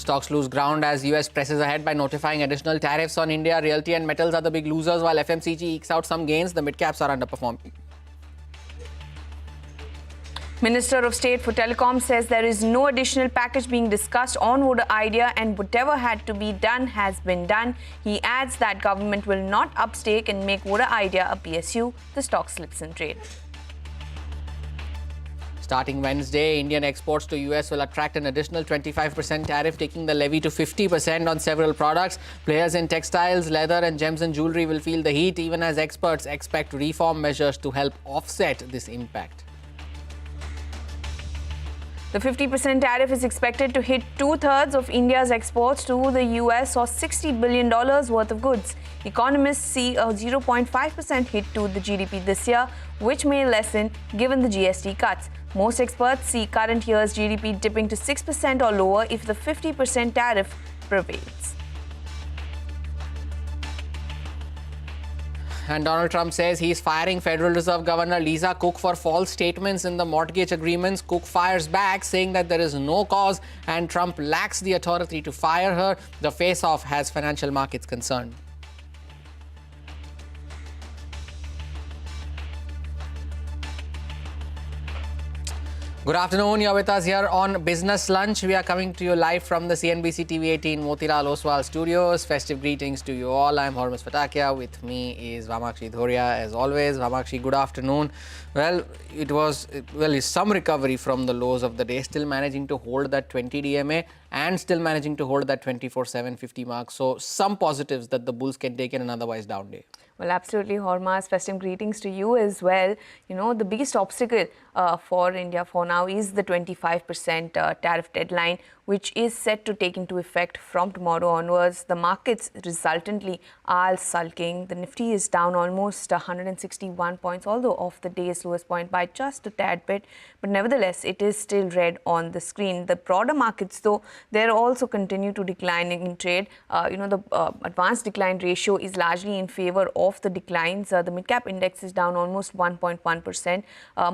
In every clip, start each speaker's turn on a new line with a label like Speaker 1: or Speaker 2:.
Speaker 1: Stocks lose ground as US presses ahead by notifying additional tariffs on India. Realty and metals are the big losers, while FMCG ekes out some gains. The mid-caps are underperforming.
Speaker 2: Minister of State for Telecom says there is no additional package being discussed on voter idea and whatever had to be done has been done. He adds that government will not up stake and make voter idea a PSU. The stock slips in trade.
Speaker 1: Starting Wednesday, Indian exports to US will attract an additional 25% tariff, taking the levy to 50% on several products. Players in textiles, leather and gems and jewelry will feel the heat, even as experts expect reform measures to help offset this impact.
Speaker 2: The 50% tariff is expected to hit two-thirds of India's exports to the US or $60 billion worth of goods. Economists see a 0.5% hit to the GDP this year, which may lessen given the GST cuts. Most experts see current year's GDP dipping to 6% or lower if the 50% tariff prevails.
Speaker 1: And Donald Trump says he's firing Federal Reserve Governor Lisa Cook for false statements in the mortgage agreements. Cook fires back, saying that there is no cause and Trump lacks the authority to fire her. The face-off has financial markets concerned. Good afternoon, you're with us here on Business Lunch. We are coming to you live from the CNBC-TV18 Motilal Oswal studios. Festive greetings to you all. I'm Hormuz Fatakia. With me is Vamakshi Dhoria as always. Vamakshi, good afternoon. Well, it's some recovery from the lows of the day, still managing to hold that 20 DMA and still managing to hold that 24,750 mark. So some positives that the bulls can take in an otherwise down day.
Speaker 2: Well, absolutely, Hormaz. Festive greetings to you as well. You know, the biggest obstacle for India for now is the 25% tariff deadline, which is set to take into effect from tomorrow onwards. The markets resultantly are sulking. The Nifty is down almost 161 points, although off the day's lowest point by just a tad bit. But nevertheless, it is still red on the screen. The broader markets, though, they also continue to decline in trade. The advanced decline ratio is largely in favor of the declines. The mid-cap index is down almost 1.1%,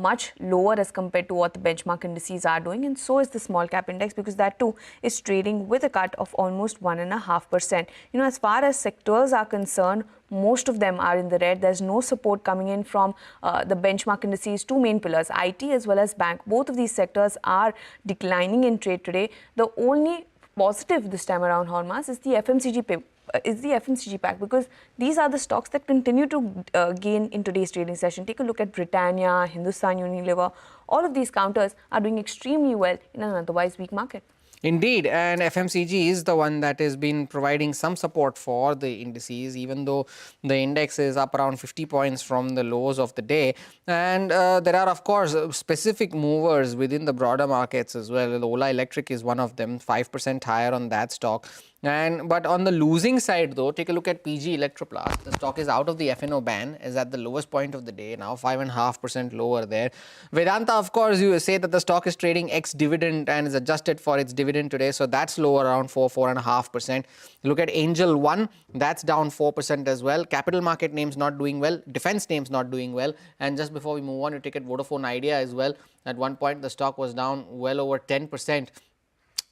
Speaker 2: much lower as compared to what the benchmark indices are doing. And so is the small-cap index, because that too is trading with a cut of almost 1.5%. You know, as far as sectors are concerned, most of them are in the red. There's no support coming in from the benchmark indices. Two main pillars, IT as well as bank. Both of these sectors are declining in trade today. The only positive this time around, Hormaz, is the FMCG pack, because these are the stocks that continue to gain in today's trading session. Take a look at Britannia, Hindustan Unilever. All of these counters are doing extremely well in an otherwise weak market.
Speaker 1: Indeed, and FMCG is the one that has been providing some support for the indices, even though the index is up around 50 points from the lows of the day. And there are, of course, specific movers within the broader markets as well. Ola Electric is one of them, 5% higher on that stock. But on the losing side, though, take a look at PG Electroplast. The stock is out of the FNO ban, is at the lowest point of the day now, 5.5% lower there. Vedanta, of course, you say that the stock is trading ex-dividend and is adjusted for its dividend today, so that's lower around 4.5%. Look at Angel One, that's down 4% as well. Capital market names not doing well, defense names not doing well. And just before we move on, you take at Vodafone Idea as well. At one point, the stock was down well over 10%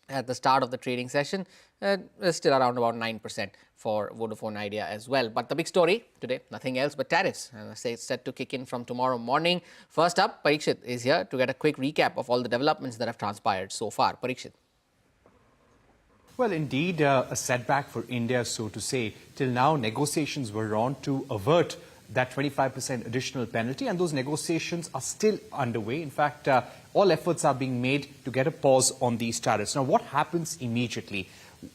Speaker 1: at the start of the trading session. Still around about 9% for Vodafone Idea as well. But the big story today, nothing else but tariffs. And I say it's set to kick in from tomorrow morning. First up, Parikshit is here to get a quick recap of all the developments that have transpired so far. Parikshit.
Speaker 3: Well, indeed, a setback for India, so to say. Till now, negotiations were on to avert that 25% additional penalty, and those negotiations are still underway. In fact, all efforts are being made to get a pause on these tariffs. Now, what happens immediately?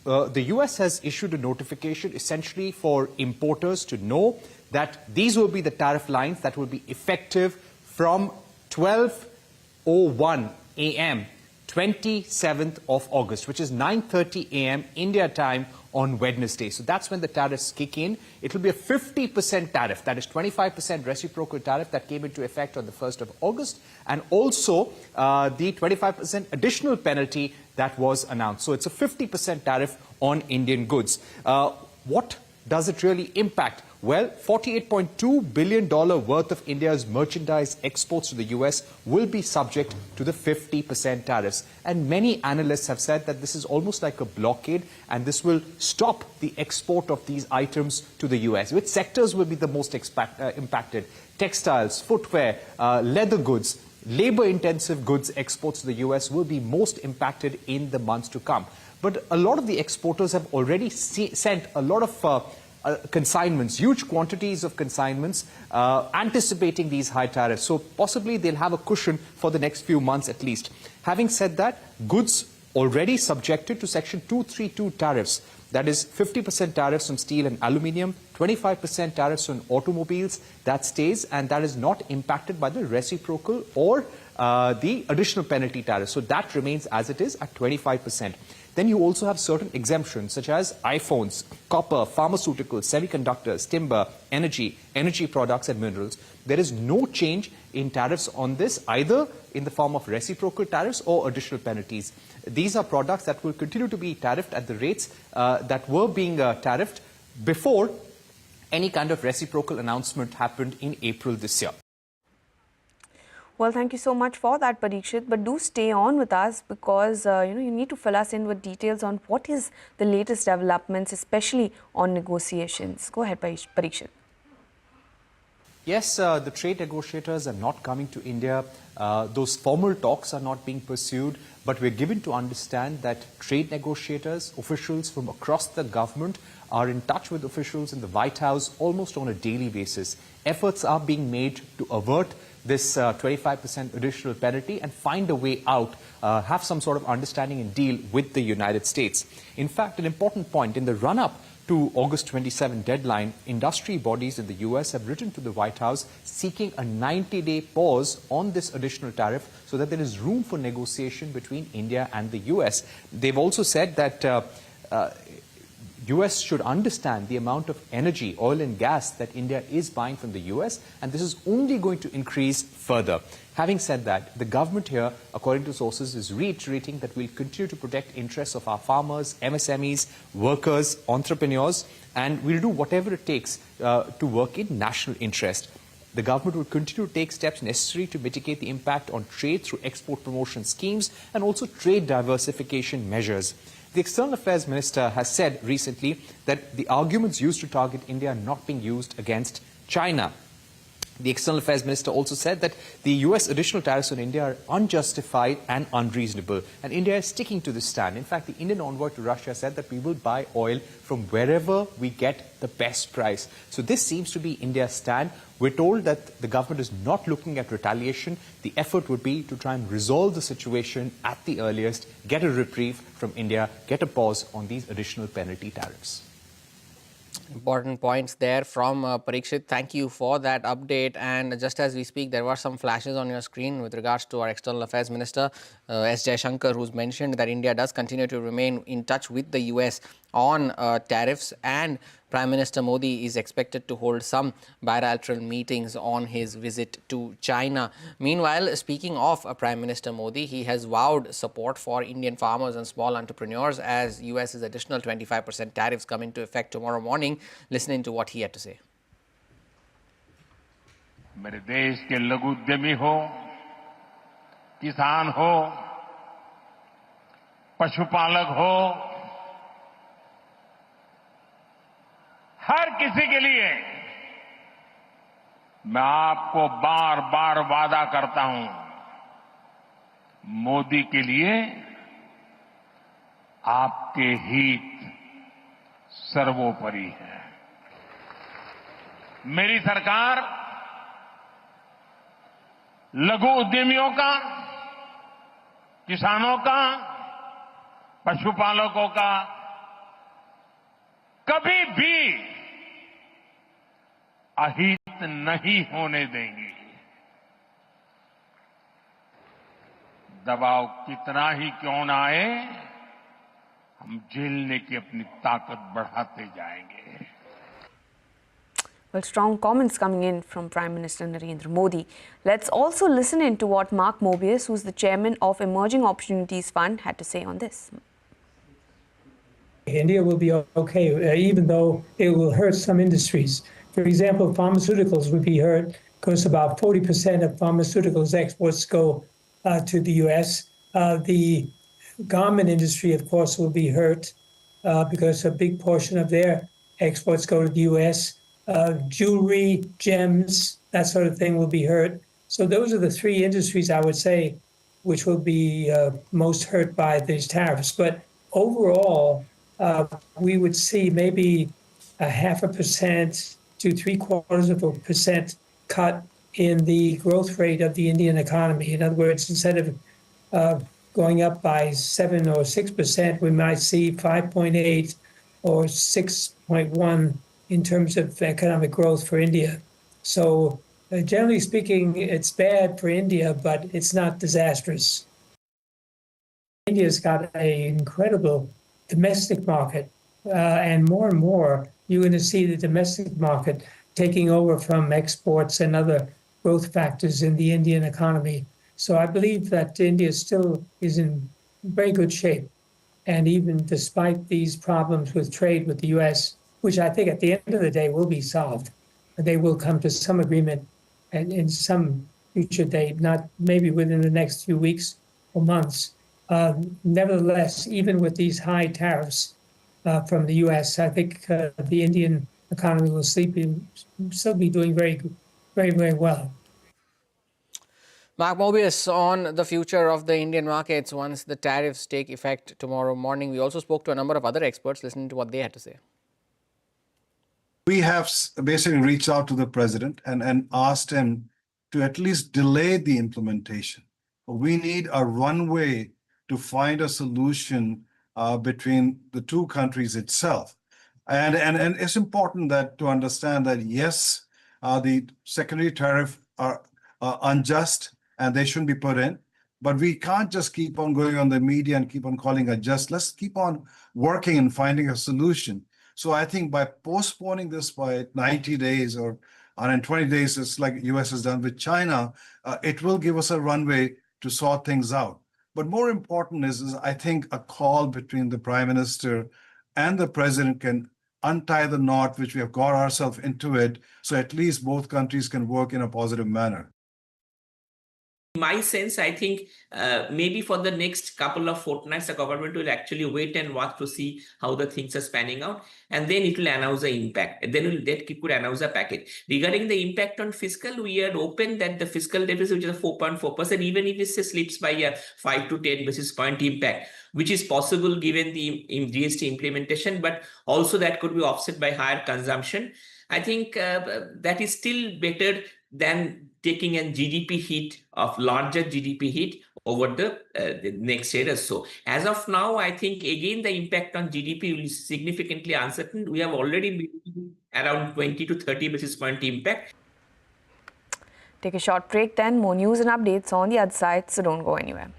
Speaker 3: The US has issued a notification essentially for importers to know that these will be the tariff lines that will be effective from 12:01 a.m. 27th of August, which is 9:30 a.m. India time on Wednesday. So that's when the tariffs kick in. It will be a 50% tariff, that is 25% reciprocal tariff that came into effect on the 1st of August, and also the 25% additional penalty that was announced. So it's a 50% tariff on Indian goods. What does it really impact? Well, $48.2 billion worth of India's merchandise exports to the US will be subject to the 50% tariffs. And many analysts have said that this is almost like a blockade, and this will stop the export of these items to the US. Which sectors will be the most impacted? Textiles, footwear, leather goods, labor-intensive goods exports to the US will be most impacted in the months to come. But a lot of the exporters have already sent a lot of consignments, huge quantities of consignments, anticipating these high tariffs. So possibly they'll have a cushion for the next few months at least. Having said that, goods already subjected to Section 232 tariffs, that is 50% tariffs on steel and aluminium, 25% tariffs on automobiles, that stays, and that is not impacted by the reciprocal or the additional penalty tariff. So that remains as it is at 25%. Then you also have certain exemptions such as iPhones, copper, pharmaceuticals, semiconductors, timber, energy products and minerals. There is no change in tariffs on this, either in the form of reciprocal tariffs or additional penalties. These are products that will continue to be tariffed at the rates that were being tariffed before any kind of reciprocal announcement happened in April this year.
Speaker 2: Well, thank you so much for that, Parikshit. But do stay on with us because you need to fill us in with details on what is the latest developments, especially on negotiations. Go ahead, Parikshit.
Speaker 3: Yes, the trade negotiators are not coming to India. Those formal talks are not being pursued, but we're given to understand that trade negotiators, officials from across the government are in touch with officials in the White House almost on a daily basis. Efforts are being made to avert this 25% additional penalty and find a way out, have some sort of understanding and deal with the United States. In fact, an important point, in the run-up to August 27 deadline, industry bodies in the US have written to the White House seeking a 90-day pause on this additional tariff so that there is room for negotiation between India and the US. They've also said that US should understand the amount of energy, oil and gas that India is buying from the US, and this is only going to increase further. Having said that, the government here, according to sources, is reiterating that we'll continue to protect interests of our farmers, MSMEs, workers, entrepreneurs, and we'll do whatever it takes to work in national interest. The government will continue to take steps necessary to mitigate the impact on trade through export promotion schemes and also trade diversification measures. The External Affairs Minister has said recently that the arguments used to target India are not being used against China. The External Affairs Minister also said that the US additional tariffs on India are unjustified and unreasonable, and India is sticking to this stand. In fact, the Indian envoy to Russia said that we will buy oil from wherever we get the best price. So this seems to be India's stand. We're told that the government is not looking at retaliation. The effort would be to try and resolve the situation at the earliest, get a reprieve from India, get a pause on these additional penalty tariffs.
Speaker 1: Important points there from Parikshit. Thank you for that update. And just as we speak, there were some flashes on your screen with regards to our External Affairs Minister, S. Jaishankar, who's mentioned that India does continue to remain in touch with the US on tariffs, and Prime Minister Modi is expected to hold some bilateral meetings on his visit to China. Meanwhile, speaking of Prime Minister Modi, he has vowed support for Indian farmers and small entrepreneurs as US's additional 25% tariffs come into effect tomorrow morning. Listening to what he had to say.
Speaker 4: मेरे देश के लघु उद्यमी हो, किसान हो, पशुपालक हो, हर किसी के लिए मैं आपको बार बार वादा करता हूं, मोदी के लिए आपके हित सर्वोपरि है। मेरी सरकार लघु उद्यमियों का, किसानों का, पशुपालकों का कभी भी अहित नहीं होने देंगी। दबाव कितना ही क्यों ना आए, हम झेलने की अपनी ताकत बढ़ाते जाएंगे।
Speaker 2: Well, strong comments coming in from Prime Minister Narendra Modi. Let's also listen in to what Mark Mobius, who's the chairman of Emerging Opportunities Fund, had to say on this.
Speaker 5: India will be okay, even though it will hurt some industries. For example, pharmaceuticals would be hurt because about 40% of pharmaceuticals exports go to the U.S. The garment industry, of course, will be hurt because a big portion of their exports go to the U.S. Jewelry, gems, that sort of thing will be hurt. So those are the three industries, I would say, which will be most hurt by these tariffs. But overall, we would see maybe 0.5% to 0.75% cut in the growth rate of the Indian economy. In other words, instead of going up by 7 or 6%, we might see 5.8 or 6.1 in terms of economic growth for India. So generally speaking, it's bad for India, but it's not disastrous. India's got an incredible domestic market, and more, you're going to see the domestic market taking over from exports and other growth factors in the Indian economy. So I believe that India still is in very good shape. And even despite these problems with trade with the U.S., which I think at the end of the day will be solved, they will come to some agreement and in some future date, not maybe within the next few weeks or months. Nevertheless, even with these high tariffs from the U.S., I think the Indian economy will still be doing very, very well.
Speaker 1: Mark Mobius on the future of the Indian markets once the tariffs take effect tomorrow morning. We also spoke to a number of other experts, listening to what they had to say.
Speaker 6: We have basically reached out to the president and asked him to at least delay the implementation. We need a runway to find a solution between the two countries itself. And it's important that to understand that, yes, the secondary tariff are unjust and they shouldn't be put in, but we can't just keep on going on the media and keep on calling unjust. Let's keep on working and finding a solution. So I think by postponing this by 90 days or 120 days, it's like US has done with China, it will give us a runway to sort things out. But more important is I think a call between the Prime Minister and the President can untie the knot which we have got ourselves into it, so at least both countries can work in a positive manner.
Speaker 7: My sense, I think maybe for the next couple of fortnights, the government will actually wait and watch to see how the things are spanning out, and then it will announce the impact. Then it could announce a package. Regarding the impact on fiscal, we are open that the fiscal deficit, which is 4.4%, even if it slips by a 5 to 10 basis point impact, which is possible given the GST implementation, but also that could be offset by higher consumption. I think that is still better than taking a GDP hit of larger GDP hit over the next year or so. As of now, I think again the impact on GDP will be significantly uncertain. We have already been around 20 to 30 basis point impact.
Speaker 2: Take a short break then. More news and updates on the other side, so don't go anywhere.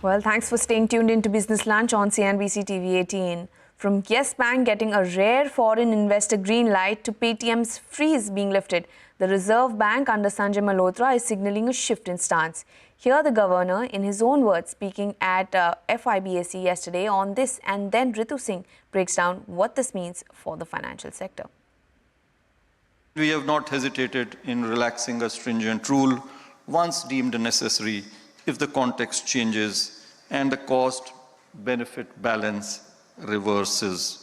Speaker 2: Well, thanks for staying tuned into Business Lunch on CNBC-TV18. From Yes Bank getting a rare foreign investor green light to Paytm's freeze being lifted, the Reserve Bank under Sanjay Malhotra is signalling a shift in stance. Here the governor, in his own words, speaking at FIBAC yesterday on this, and then Ritu Singh breaks down what this means for the financial sector.
Speaker 8: We have not hesitated in relaxing a stringent rule once deemed necessary if the context changes and the cost-benefit balance reverses.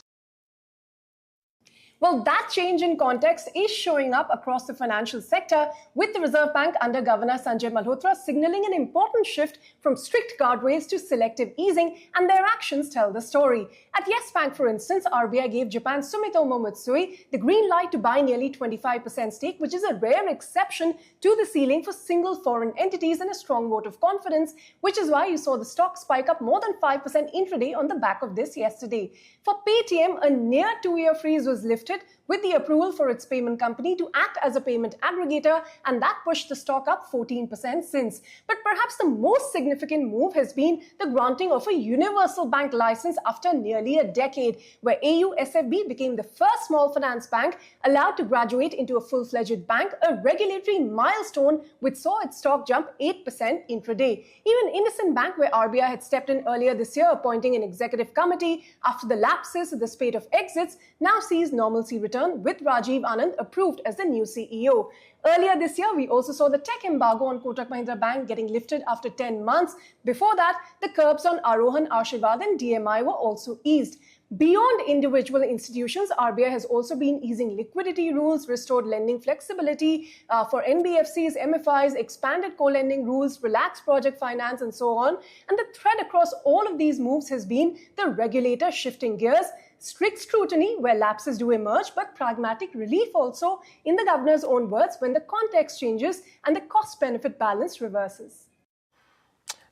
Speaker 9: Well, that change in context is showing up across the financial sector, with the Reserve Bank under Governor Sanjay Malhotra signaling an important shift from strict guardrails to selective easing, and their actions tell the story. At Yes Bank, for instance, RBI gave Japan's Sumitomo Mitsui the green light to buy nearly 25% stake, which is a rare exception to the ceiling for single foreign entities and a strong vote of confidence, which is why you saw the stock spike up more than 5% intraday on the back of this yesterday. For Paytm, a near 2-year freeze was lifted lifted with the approval for its payment company to act as a payment aggregator, and that pushed the stock up 14% since. But perhaps the most significant move has been the granting of a universal bank license after nearly a decade, where AU SFB became the first small finance bank allowed to graduate into a full-fledged bank, a regulatory milestone which saw its stock jump 8% intraday. Even IndusInd Bank, where RBI had stepped in earlier this year, appointing an executive committee after the lapses of the spate of exits, now sees normalcy return with Rajiv Anand approved as the new CEO. Earlier this year, we also saw the tech embargo on Kotak Mahindra Bank getting lifted after 10 months. Before that, the curbs on Arohan, Ashirvad and DMI were also eased. Beyond individual institutions, RBI has also been easing liquidity rules, restored lending flexibility for NBFCs, MFIs, expanded co-lending rules, relaxed project finance, and so on. And the thread across all of these moves has been the regulator shifting gears. Strict scrutiny where lapses do emerge, but pragmatic relief also, in the governor's own words, when the context changes and the cost-benefit balance reverses.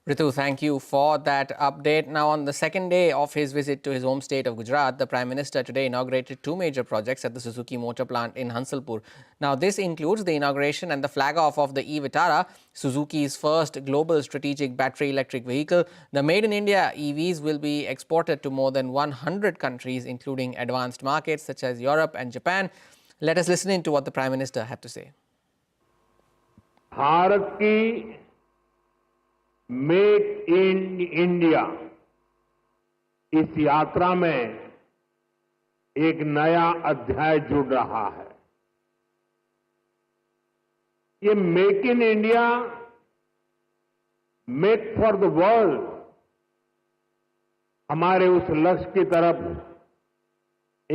Speaker 1: Ritu, thank you for that update. Now, on the second day of his visit to his home state of Gujarat, the Prime Minister today inaugurated two major projects at the Suzuki motor plant in Hansalpur. Now, this includes the inauguration and the flag-off of the e-Vitara, Suzuki's first global strategic battery electric vehicle. The made-in-India EVs will be exported to more than 100 countries, including advanced markets such as Europe and Japan. Let us listen in to what the Prime Minister had to say.
Speaker 4: Bharat की make in India इस यात्रा में एक नया अध्याय जुड़ रहा है। ये make in India, make for the world हमारे उस लक्ष्य की तरफ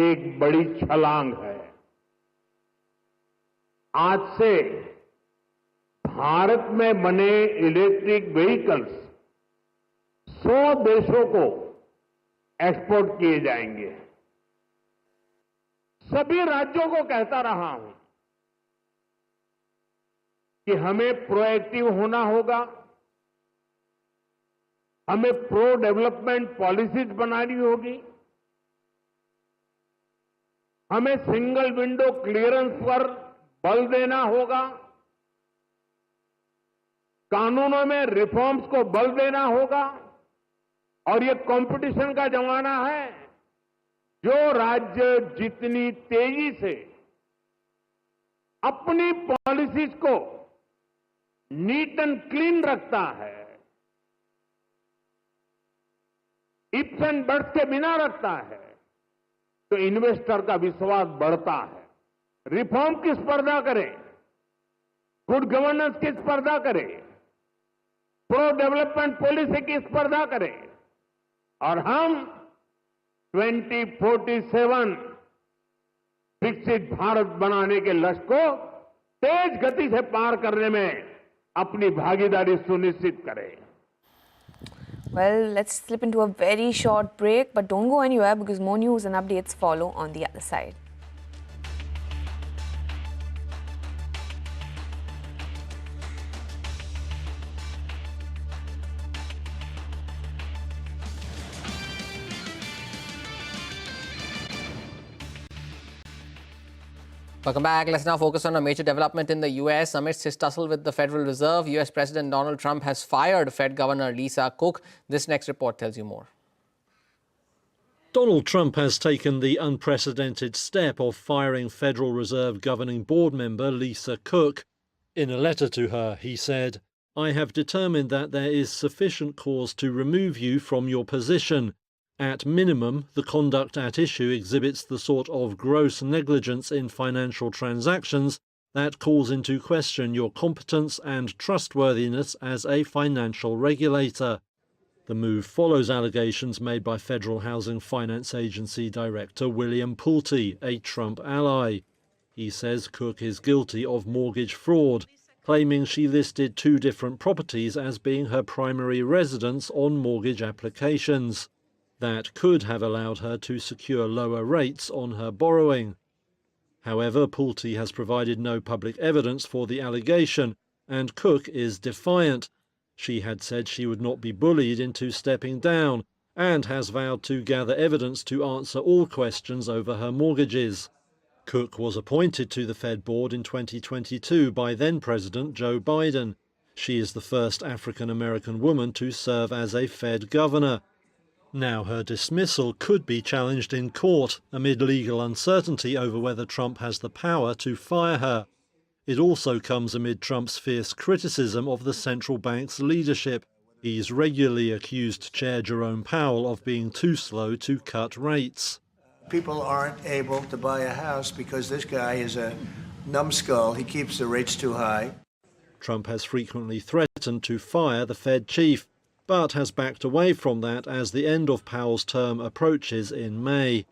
Speaker 4: एक बड़ी छलांग है। आज से भारत में बने इलेक्ट्रिक व्हीकल्स 100 देशों को एक्सपोर्ट किए जाएंगे। सभी राज्यों को कहता रहा हूं कि हमें प्रोएक्टिव होना होगा, हमें प्रो डेवलपमेंट पॉलिसीज बनानी होगी, हमें सिंगल विंडो क्लियरेंस पर बल देना होगा, कानूनों में रिफॉर्म्स को बल देना होगा। और ये कंपटीशन का जमाना है। जो राज्य जितनी तेजी से अपनी पॉलिसीज को नीट एंड क्लीन रखता है, इफ्स एंड बट्स के बिना रखता है, तो इन्वेस्टर का विश्वास बढ़ता है। रिफॉर्म की स्पर्धा करे, गुड गवर्नेंस की स्पर्धा करे, प्रो डेवलपमेंट पॉलिसी की स्पर्धा करें और हम 2047 विकसित भारत बनाने के लक्ष्य को तेज गति से पार करने में अपनी भागीदारी सुनिश्चित करें।
Speaker 2: Well, let's slip into a very short break, but don't go anywhere because more news and updates follow on the other side.
Speaker 1: Welcome back. Let's now focus on a major development in the U.S. Amidst his tussle with the Federal Reserve, U.S. President Donald Trump has fired Fed Governor Lisa Cook. This next report tells you more.
Speaker 10: Donald Trump has taken the unprecedented step of firing Federal Reserve Governing Board member Lisa Cook. In a letter to her, he said, "I have determined that there is sufficient cause to remove you from your position. At minimum, the conduct at issue exhibits the sort of gross negligence in financial transactions that calls into question your competence and trustworthiness as a financial regulator." The move follows allegations made by Federal Housing Finance Agency Director William Pulte, a Trump ally. He says Cook is guilty of mortgage fraud, claiming she listed two different properties as being her primary residence on mortgage applications. That could have allowed her to secure lower rates on her borrowing. However, Pulte has provided no public evidence for the allegation, and Cook is defiant. She had said she would not be bullied into stepping down, and has vowed to gather evidence to answer all questions over her mortgages. Cook was appointed to the Fed board in 2022 by then-President Joe Biden. She is the first African-American woman to serve as a Fed governor. Now her dismissal could be challenged in court amid legal uncertainty over whether Trump has the power to fire her. It also comes amid Trump's fierce criticism of the central bank's leadership. He's regularly accused Chair Jerome Powell of being too slow to cut rates.
Speaker 11: People aren't able to buy a house because this guy is a numbskull. He keeps the rates too high.
Speaker 10: Trump has frequently threatened to fire the Fed chief, but has backed away from that as the end of Powell's term approaches in May.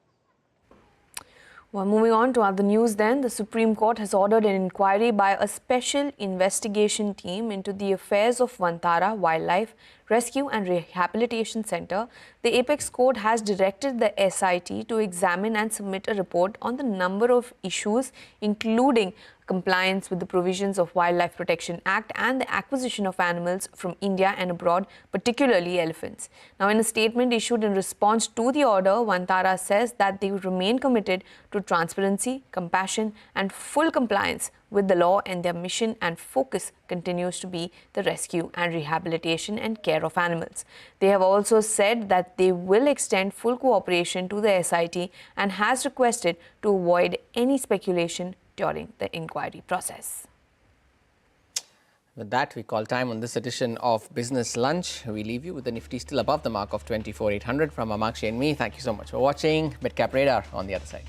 Speaker 2: Well, moving on to other news then, the Supreme Court has ordered an inquiry by a special investigation team into the affairs of Vantara Wildlife Rescue and Rehabilitation Center. The Apex Court has directed the SIT to examine and submit a report on the number of issues, including compliance with the provisions of Wildlife Protection Act and the acquisition of animals from India and abroad, particularly elephants. Now, in a statement issued in response to the order, Vantara says that they remain committed to transparency, compassion and full compliance with the law, and their mission and focus continues to be the rescue and rehabilitation and care of animals. They have also said that they will extend full cooperation to the SIT and has requested to avoid any speculation during the inquiry process.
Speaker 1: With that, we call time on this edition of Business Lunch. We leave you with the Nifty still above the mark of 24,800 from Amakshi and me. Thank you so much for watching. Midcap Radar on the other side.